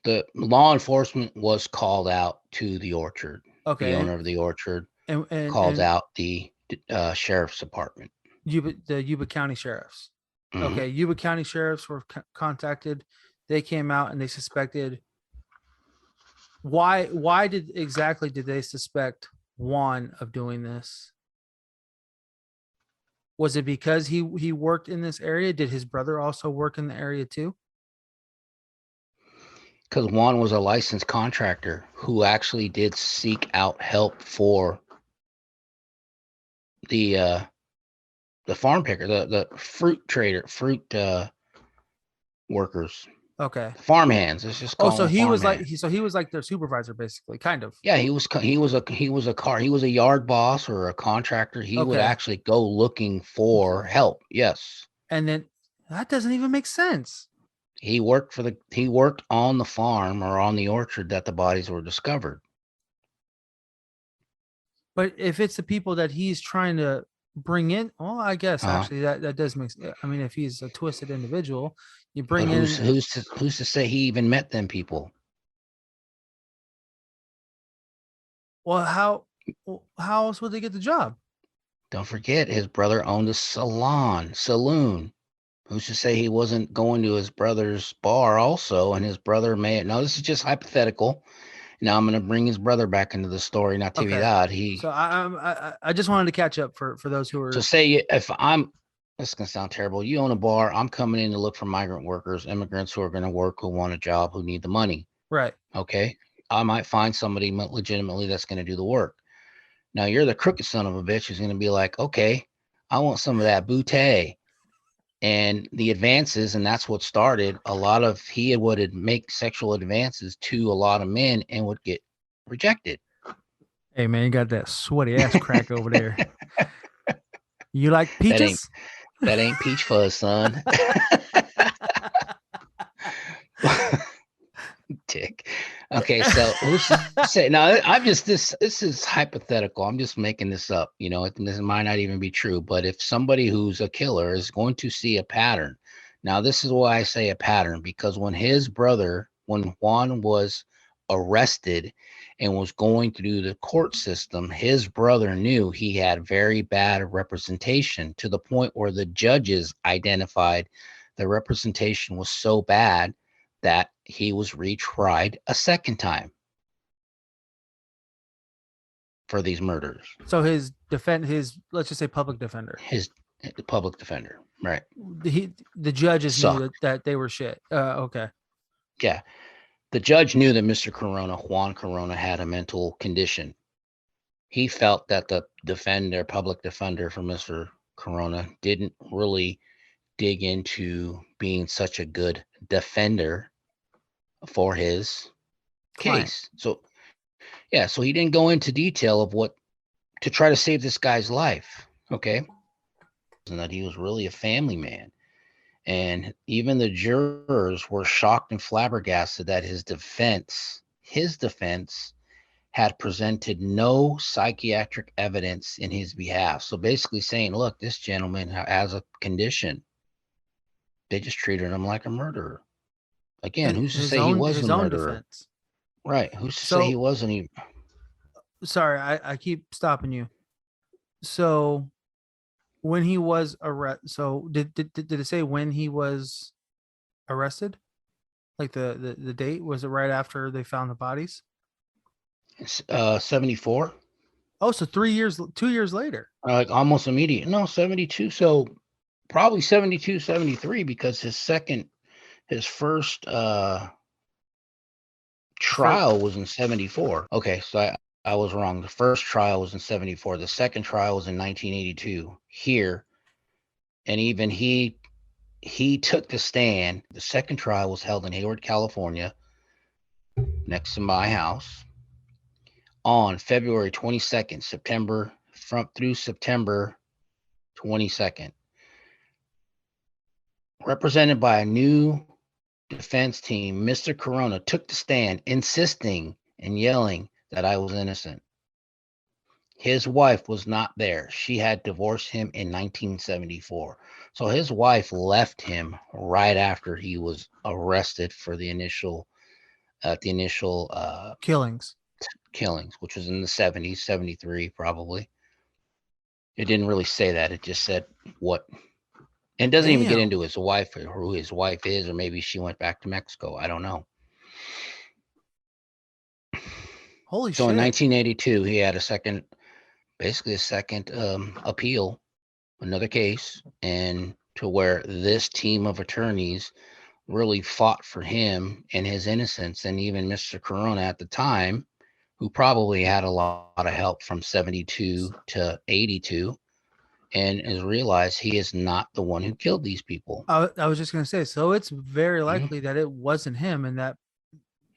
the law enforcement was called out to the orchard. Okay, the owner of the orchard called out the sheriff's department. The Yuba County sheriffs. Okay, Yuba County sheriffs were contacted. They came out and they suspected. Why did they suspect Juan of doing this? Was it because he worked in this area? Did his brother also work in the area too? Because Juan was a licensed contractor who actually did seek out help for the farm picker, the fruit trader, workers. Okay. Farm hands. It's just so he was like their supervisor, basically, kind of. Yeah, he was a yard boss or a contractor. He would actually go looking for help. Yes. And then that doesn't even make sense. He worked on the farm or on the orchard that the bodies were discovered. But if it's the people that he's trying to bring in, well, I guess actually that does make sense. I mean, if he's a twisted individual, you bring in who's to say he even met them people? Well, how else would they get the job? Don't forget, his brother owned a saloon. Who's to say he wasn't going to his brother's bar also? And his brother this is just hypothetical. Now I'm going to bring his brother back into the story. Natividad. So I just wanted to catch up for those who are. So say if this is going to sound terrible. You own a bar. I'm coming in to look for migrant workers, immigrants who are going to work, who want a job, who need the money. Right. Okay. I might find somebody legitimately that's going to do the work. Now you're the crooked son of a bitch who's going to be like, okay, I want some of that booty. And the advances, and that's what started a lot of, he would make sexual advances to a lot of men and would get rejected. Hey man, you got that sweaty ass crack over there. You like peaches? That ain't peach fuzz, son. Dick. Okay, so who's say now? I'm just this is hypothetical. I'm just making this up. You know, this might not even be true. But if somebody who's a killer is going to see a pattern, now this is why I say a pattern, because when Juan was arrested and was going through the court system, his brother knew he had very bad representation, to the point where the judges identified the representation was so bad that he was retried a second time for these murders. So his let's just say public defender. The public defender, right? The judges knew that they were shit. Okay. Yeah. The judge knew that Mr. Juan Corona, had a mental condition. He felt that the public defender for Mr. Corona didn't really dig into being such a good defender for his case. So he didn't go into detail of what to try to save this guy's life. Okay. And that he was really a family man. And even the jurors were shocked and flabbergasted that his defense had presented no psychiatric evidence in his behalf. So basically saying, look, this gentleman has a condition. They just treated him like a murderer. Again, who's to say he wasn't a murderer? Defense. Right. Who's to say he wasn't even? Sorry, I keep stopping you. So when he was arrested, so did it say when he was arrested? Like the date? Was it right after they found the bodies? 74. Oh, so 2 years later. Like almost immediate. No, 72. So probably 72, 73, because his first trial was in 74. Okay, so I was wrong. The first trial was in 74. The second trial was in 1982 here. And even he took the stand. The second trial was held in Hayward, California, next to my house, on February 22nd, through September 22nd. Represented by a new defense team, Mr. Corona took the stand, insisting and yelling that I was innocent. His wife was not there. She had divorced him in 1974. So his wife left him right after he was arrested for the initial killings, which was in the 70s, 73 probably. It didn't really say that. It just said what. And it doesn't even get into his wife, or who his wife is, or maybe she went back to Mexico. I don't know. Holy shit. So in 1982, he had a second appeal, another case, and to where this team of attorneys really fought for him and his innocence. And even Mr. Corona at the time, who probably had a lot of help from 72 to 82, and has realized he is not the one who killed these people. I was just going to say, so it's very likely that it wasn't him, and that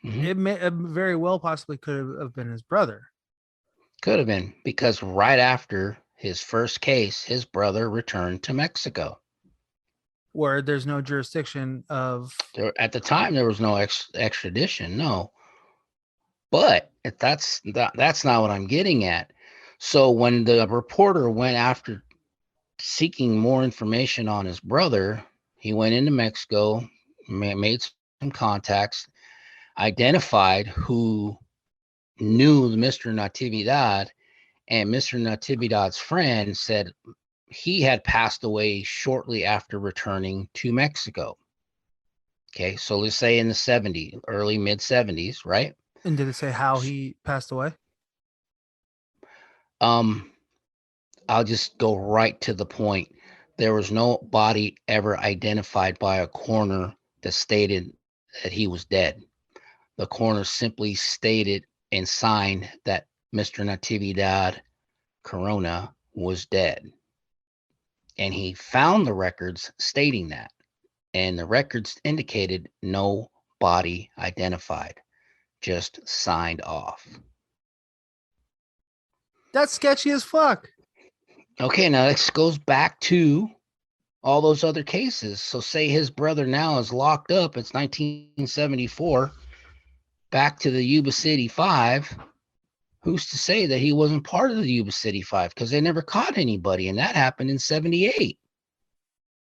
it may very well possibly could have been his brother. Could have been, because right after his first case, his brother returned to Mexico, where there's no jurisdiction of. At the time, there was no extradition, no. But that's not what I'm getting at. So when the reporter went after seeking more information on his brother, he went into Mexico, made some contacts, identified who knew Mr. Natividad, and Mr. Natividad's friend said he had passed away shortly after returning to Mexico. Okay, so let's say in the 70s, early mid 70s, right? And did it say how he passed away? I'll just go right to the point. There was no body ever identified by a coroner that stated that he was dead. The coroner simply stated and signed that Mr. Natividad Corona was dead. And he found the records stating that. And the records indicated no body identified, just signed off. That's sketchy as fuck. Okay, now this goes back to all those other cases. So say his brother now is locked up. It's 1974. Back to the Yuba City 5. Who's to say that he wasn't part of the Yuba City 5? Because they never caught anybody, and that happened in 78.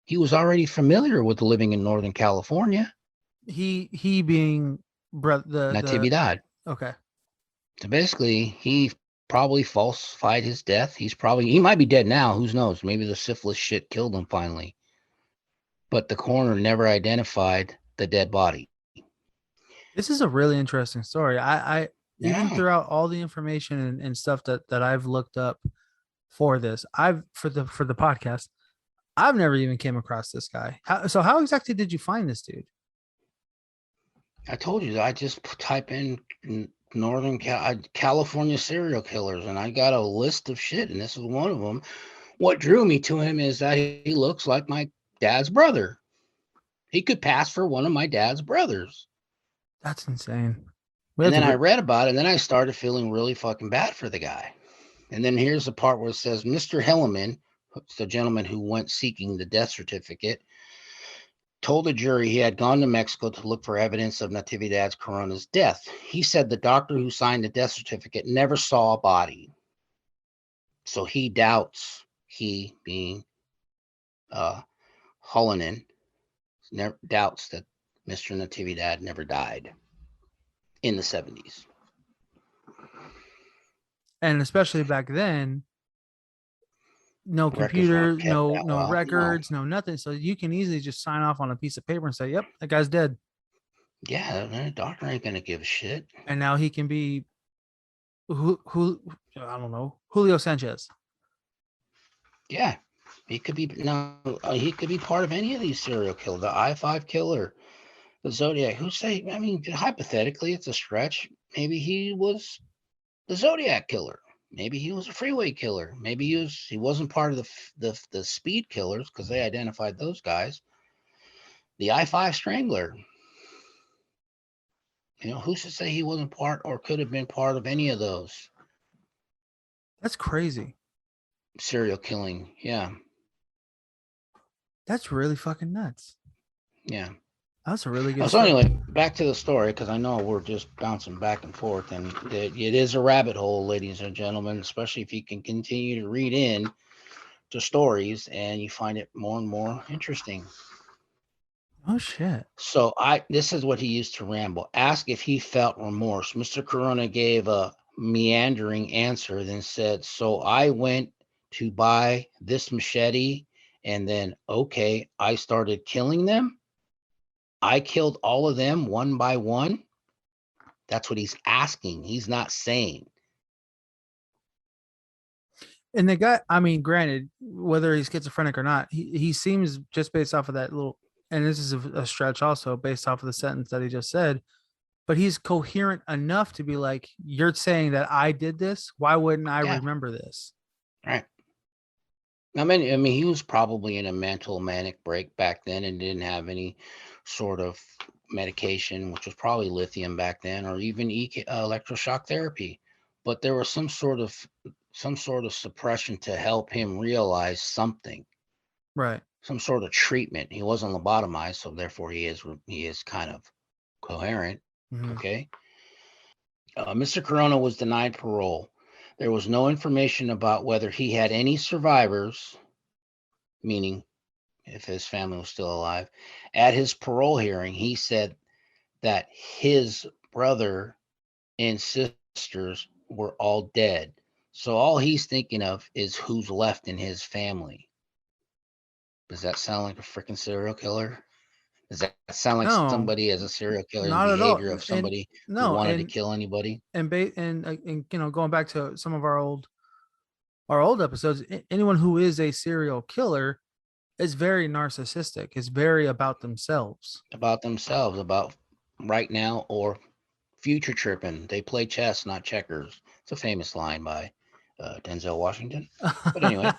He was already familiar with living in Northern California. He being Natividad. Okay. So basically, he probably falsified his death. He might be dead now. Who knows? Maybe the syphilis shit killed him finally. But the coroner never identified the dead body. This is a really interesting story. I even throughout all the information and stuff that I've looked up for this, for the podcast, I've never even came across this guy. How exactly did you find this dude? I told you, I just type in Northern California serial killers, and I got a list of shit, and this is one of them. What drew me to him is that he looks like my dad's brother. He could pass for one of my dad's brothers. That's insane. And then I read about it, and then I started feeling really fucking bad for the guy. And then here's the part where it says, Mr. Hellerman, the gentleman who went seeking the death certificate, told the jury he had gone to Mexico to look for evidence of Natividad Corona's death. He said the doctor who signed the death certificate never saw a body. So he doubts, he being Hullinan, doubts that Mr. Natividad never died in the 70s. And especially back then, no computers, no records, no nothing. So you can easily just sign off on a piece of paper and say, "Yep, that guy's dead." Yeah, the doctor ain't gonna give a shit. And now he can be who I don't know, Julio Sanchez. Yeah, he could be he could be part of any of these serial killers, the I-5 killer, the Zodiac. I mean, hypothetically, it's a stretch. Maybe he was the Zodiac killer. Maybe he was a freeway killer. Maybe he wasn't part of the speed killers because they identified those guys. The I-5 strangler. You know, who's to say he wasn't part or could have been part of any of those? That's crazy. Serial killing. Yeah. That's really fucking nuts. Yeah. That's a really good So anyway, back to the story, because I know we're just bouncing back and forth, and it is a rabbit hole, ladies and gentlemen, especially if you can continue to read in to stories and you find it more and more interesting. Oh shit. So this is what he used to ramble. Ask if he felt remorse. Mr. Corona gave a meandering answer, then said, so I went to buy this machete, and then, okay, I started killing them. I killed all of them one by one. That's what he's asking. He's not saying. And the guy, I mean, granted, whether he's schizophrenic or not, he seems, just based off of that little, and this is a stretch also based off of the sentence that he just said, but he's coherent enough to be like, you're saying that I did this. Why wouldn't I remember this? Right. I mean, he was probably in a mental manic break back then and didn't have any sort of medication, which was probably lithium back then, or even electroshock therapy. But there was some sort of suppression to help him realize something. Right. Some sort of treatment. He wasn't lobotomized, so therefore he is kind of coherent. Mm-hmm. Okay. Mr. Corona was denied parole. There was no information about whether he had any survivors, meaning if his family was still alive. At his parole hearing, he said that his brother and sisters were all dead. So all he's thinking of is who's left in his family. Does that sound like a freaking serial killer? Does that sound like No, somebody as a serial killer and not at all. behavior of And somebody who no, wanted to kill anybody? and going back to some of our old episodes, anyone who is a serial killer is very narcissistic. Is very about themselves. About themselves, about right now or future tripping. They play chess, not checkers. It's a famous line by Denzel Washington. But anyway,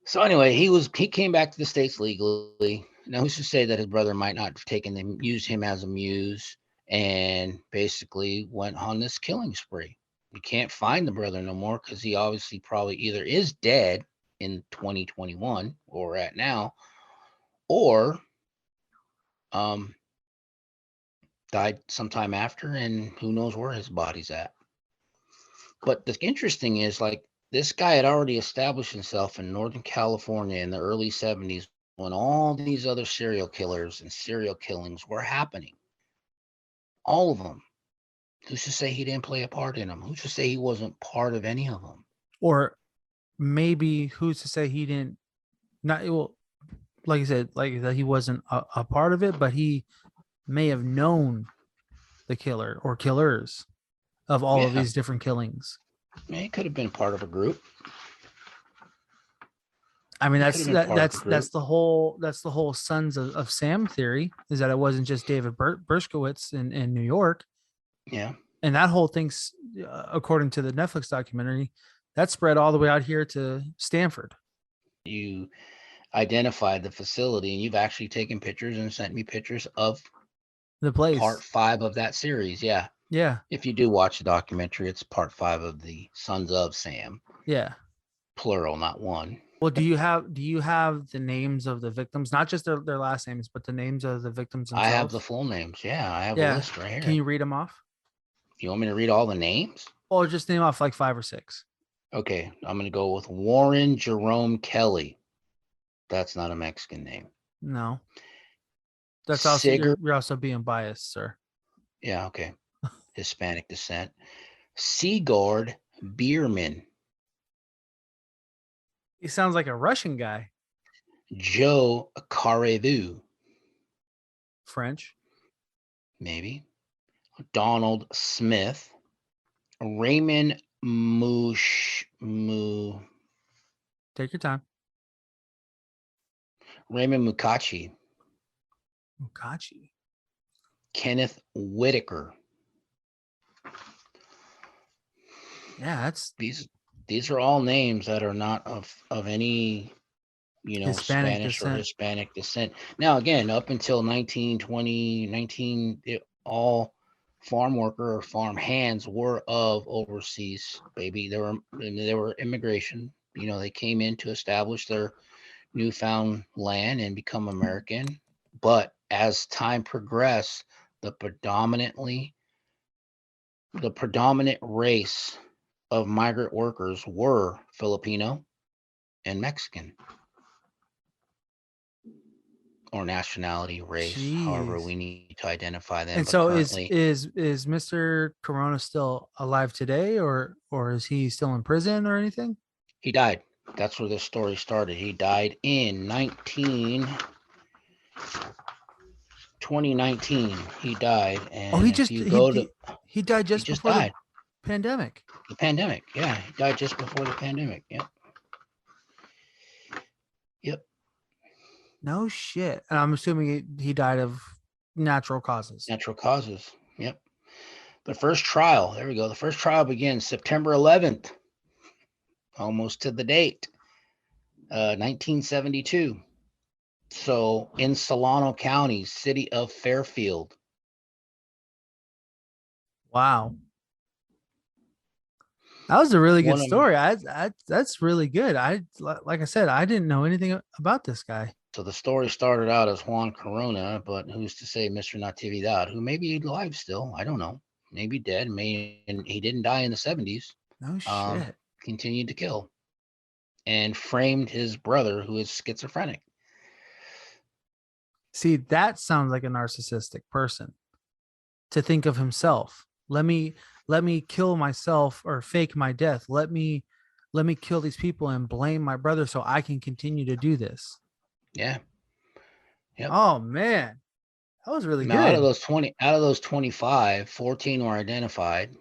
so anyway, he came back to the States legally. Now, who's to say that his brother might not have taken them, used him as a muse, and basically went on this killing spree. You can't find the brother no more because he obviously probably either is dead in 2021 or at now, or died sometime after, and who knows where his body's at. But the interesting is, like, this guy had already established himself in Northern California in the early 70s when all these other serial killers and serial killings were happening. All of them. Who's to say he didn't play a part in them? Who's to say he wasn't part of any of them? Or maybe who's to say he didn't? Not well, like you said, like that he wasn't a part of it, but he may have known the killer or killers of all of Yeah. these different killings. Yeah, he could have been part of a group. I mean, He that's could have been part of a that's the whole Sons of Sam theory, is that it wasn't just David Berkowitz in New York, Yeah. and that whole thing's according to the Netflix documentary, that spread all the way out here to Stanford. You identified the facility, and you've actually taken pictures and sent me pictures of The place. part 5 of that series. Yeah. Yeah. If you do watch the documentary, it's part 5 of the Sons of Sam, Yeah. plural, not one. Well, do you have the names of the victims, not just their last names, but the names of the victims themselves? I have the full names. Yeah, I have a Yeah. list right here. Can you read them off? You want me to read all the names? Or just name off like 5 or 6. Okay, I'm going to go with Warren Jerome Kelly. That's not a Mexican name. No. That's also you're also being biased, sir. Yeah, okay. Hispanic descent. Sigurd Bierman. He sounds like a Russian guy. Joe Carevu. French. Maybe. Donald Smith. Raymond Take your time. Raymond Mukachi. Mukachi. Kenneth Whitaker. Yeah, that's these are all names that are not of any, Spanish or Hispanic descent. Now, again, up until 1920, all farm worker or farm hands were of overseas, baby. They were immigration. They came in to establish their newfound land and become American. But as time progressed, the predominant race of migrant workers were Filipino and Mexican, or nationality, race, however we need to identify them. And but so currently, is Mr. Corona still alive today, or is he still in prison or anything? He died. That's where this story started. He died in 2019. He died. And he died just before died. The pandemic. The pandemic. Yeah. He died just before the pandemic. Yep. No shit. And I'm assuming he died of natural causes. Natural causes. Yep. The first trial. There we go. The first trial begins September 11th. Almost to the date. 1972. So in Solano County, city of Fairfield. Wow. That was a really good story. That's really good. Like I said, I didn't know anything about this guy. So the story started out as Juan Corona, but who's to say Mr. Natividad, who may be alive still? I don't know. Maybe dead. And he didn't die in the 70s. No shit. Continued to kill and framed his brother, who is schizophrenic. See, that sounds like a narcissistic person to think of himself. Let me kill myself or fake my death. Let me kill these people and blame my brother so I can continue to do this. Yeah. Yep. Oh man, that was really Now, good. out of those 25, 14 were identified,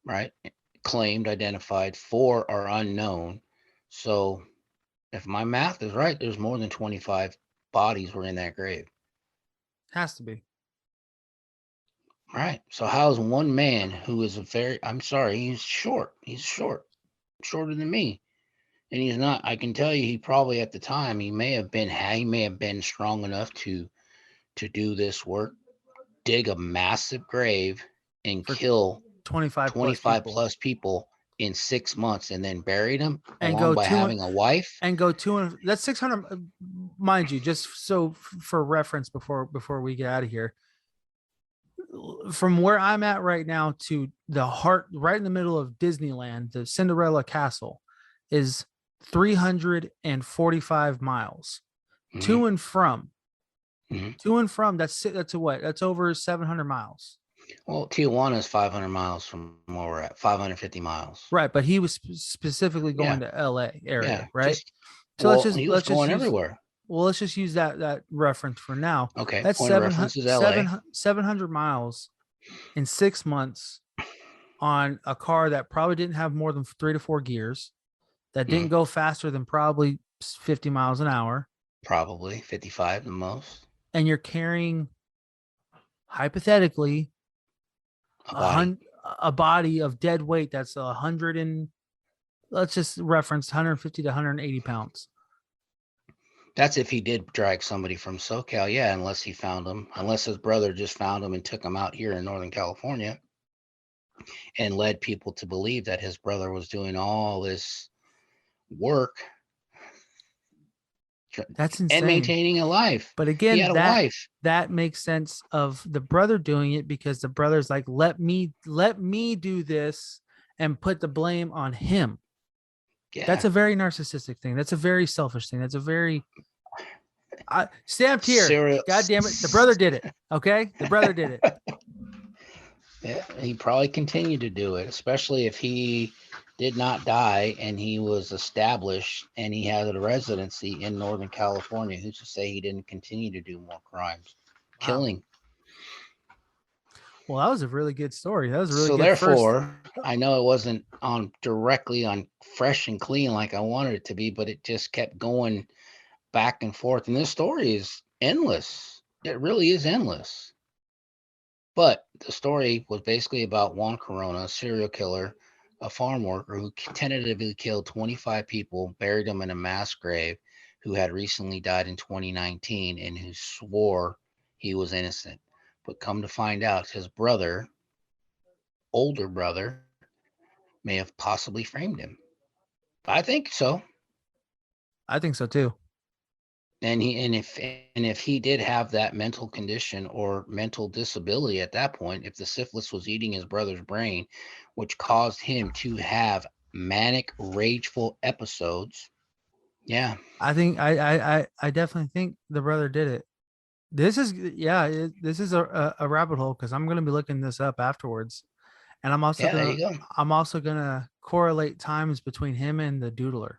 right? Claimed, identified. 4 are unknown. So, if my math is right, there's more than 25 bodies were in that grave. Has to be. Right. So, how is one man who is I'm sorry, he's short. Shorter than me. And he's not, I can tell you, he probably at the time, he may have been strong enough to do this work, dig a massive grave and For kill 25 plus people in 6 months and then buried them and along go by having a wife. and go 200. That's 600. Mind you, just so for reference before we get out of here, from where I'm at right now to the heart, right in the middle of Disneyland, the Cinderella Castle is 345 miles. Mhm. To and from. Mhm. To and from. That's a what? That's over 700 miles. Well, Tijuana is 500 miles from where we're at, 550 miles. Right, but he was specifically going to LA area, Yeah, right? So he was going everywhere. Well, let's just use that reference for now. Okay, That's point of reference is LA. 700 miles in 6 months on a car that probably didn't have more than 3 to 4 gears, that didn't go faster than probably 50 miles an hour. Probably 55 the most. And you're carrying, hypothetically, a body of dead weight that's 100 and, let's just reference 150 to 180 pounds. That's if he did drag somebody from SoCal, yeah, unless he found him, unless his brother just found him and took him out here in Northern California and led people to believe that his brother was doing all this work. That's insane. And maintaining a life. But again, he had a wife. That makes sense of the brother doing it, because the brother's like, let me do this and put the blame on him. Yeah. That's a very narcissistic thing. That's a very selfish thing. That's a very stamped here. God damn it. The brother did it. Okay. The brother did it. Yeah, he probably continued to do it, especially if he did not die and he was established and he had a residency in Northern California. Who's to say he didn't continue to do more crimes? Wow. Killing. Well, that was a really good story. That was a really so good therefore, I know it wasn't directly on fresh and clean like I wanted it to be, but it just kept going back and forth. And this story is endless. It really is endless. But the story was basically about Juan Corona, a serial killer, a farm worker who tentatively killed 25 people, buried them in a mass grave, who had recently died in 2019 and who swore he was innocent. But come to find out, his brother, older brother, may have possibly framed him. I think so. I think so too. And if he did have that mental condition or mental disability at that point, if the syphilis was eating his brother's brain, which caused him to have manic, rageful episodes, yeah, I think I definitely think the brother did it. This is a rabbit hole, because I'm going to be looking this up afterwards, and I'm also gonna correlate times between him and the doodler.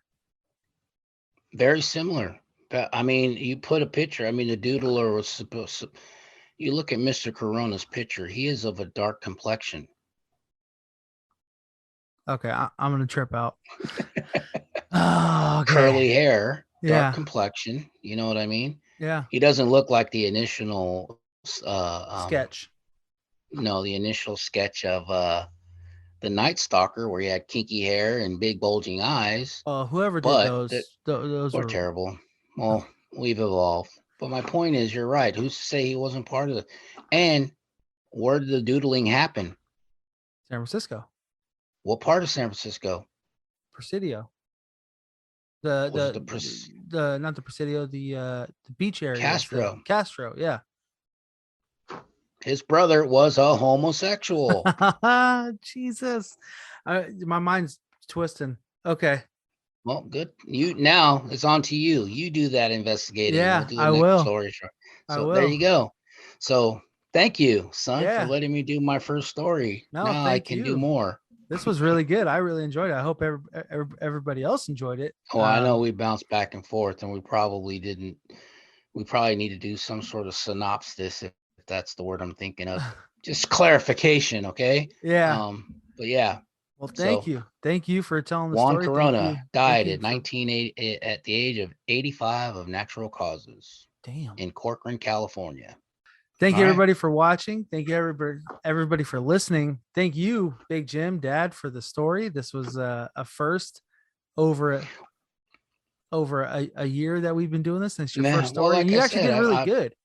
Very similar. But I mean, you put a picture. I mean, the doodler was supposed to, you look at Mr. Corona's picture, he is of a dark complexion. Okay, I'm going to trip out. Oh, okay. Curly hair, dark complexion. You know what I mean? Yeah. He doesn't look like the initial sketch. No, the initial sketch of the Night Stalker, where he had kinky hair and big bulging eyes. Whoever did those were terrible. Well, we've evolved. But my point is, you're right. Who's to say he wasn't part of it? And where did the doodling happen? San Francisco. What part of San Francisco? Presidio. Not the Presidio, the beach area. Castro, yeah. His brother was a homosexual. Jesus. My mind's twisting. Okay. Well, good. Now it's on to you. You do that investigating. Yeah, I will. Story. So there you go. So thank you, son, Yeah. for letting me do my first story. No, now I can do more. This was really good. I really enjoyed it. I hope everybody else enjoyed it. Well, I know we bounced back and forth, and we probably didn't. We probably need to do some sort of synopsis, if that's the word I'm thinking of. Just clarification, okay? Yeah. But yeah. Well, thank you. Thank you for telling the Juan story. Corona died at 1980 at the age of 85 of natural causes. Damn. In Corcoran, California. Thank you, everybody, for watching. Thank you, everybody for listening. Thank you, Big Jim, Dad, for the story. This was a first over a year that we've been doing this. And it's your first story. And you actually did really good.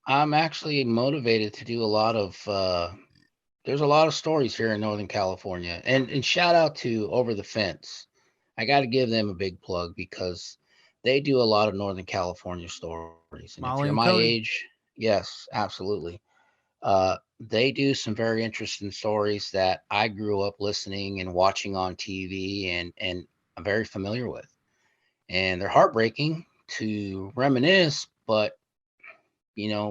I'm actually motivated to do a lot of there's a lot of stories here in Northern California. And shout out to Over the Fence. I got to give them a big plug because they do a lot of Northern California stories. And if you're my age, yes, absolutely. They do some very interesting stories that I grew up listening and watching on TV and I'm very familiar with. And they're heartbreaking to reminisce, but you know,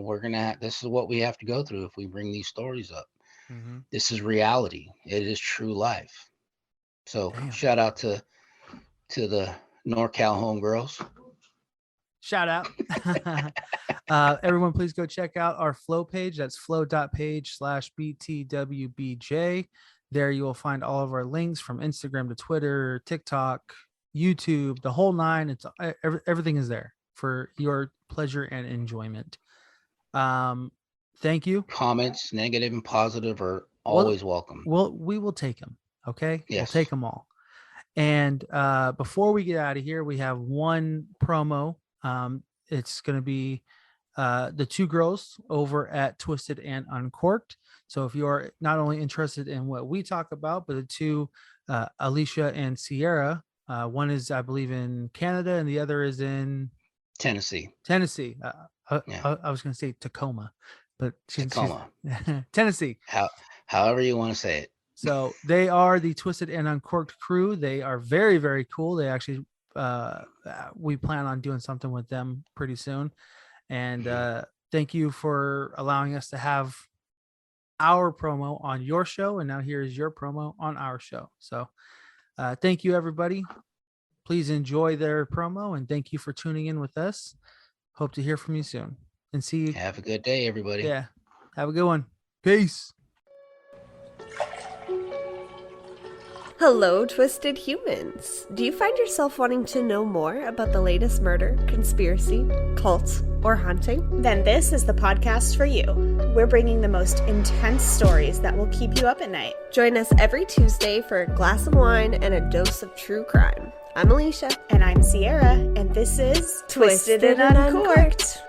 this is what we have to go through if we bring these stories up. Mm-hmm. This is reality. It is true life. So shout out to the NorCal homegirls. Shout out. Everyone, please go check out our Flow page. That's flow.page/BTWBJ. There you will find all of our links from Instagram to Twitter, TikTok, YouTube, the whole nine. It's everything is there for your pleasure and enjoyment. Thank you. Comments, negative and positive, are always welcome. We will take them. Okay. Yes. We'll take them all. And before we get out of here, we have one promo. It's going to be the two girls over at Twisted and Uncorked. So if you are not only interested in what we talk about, but the two, Alicia and Sierra, one is, I believe, in Canada and the other is in Tennessee. I was going to say Tacoma, but Tacoma. Tennessee. However you want to say it. So they are the Twisted and Uncorked crew. They are very, very cool. They actually, we plan on doing something with them pretty soon. And thank you for allowing us to have our promo on your show. And now here's your promo on our show. So thank you, everybody. Please enjoy their promo. And thank you for tuning in with us. Hope to hear from you soon. And see you. Have a good day, everybody. Yeah. Have a good one. Peace. Hello, Twisted Humans. Do you find yourself wanting to know more about the latest murder, conspiracy, cult, or haunting? Then this is the podcast for you. We're bringing the most intense stories that will keep you up at night. Join us every Tuesday for a glass of wine and a dose of true crime. I'm Alicia. And I'm Sierra. And this is Twisted and Uncorked.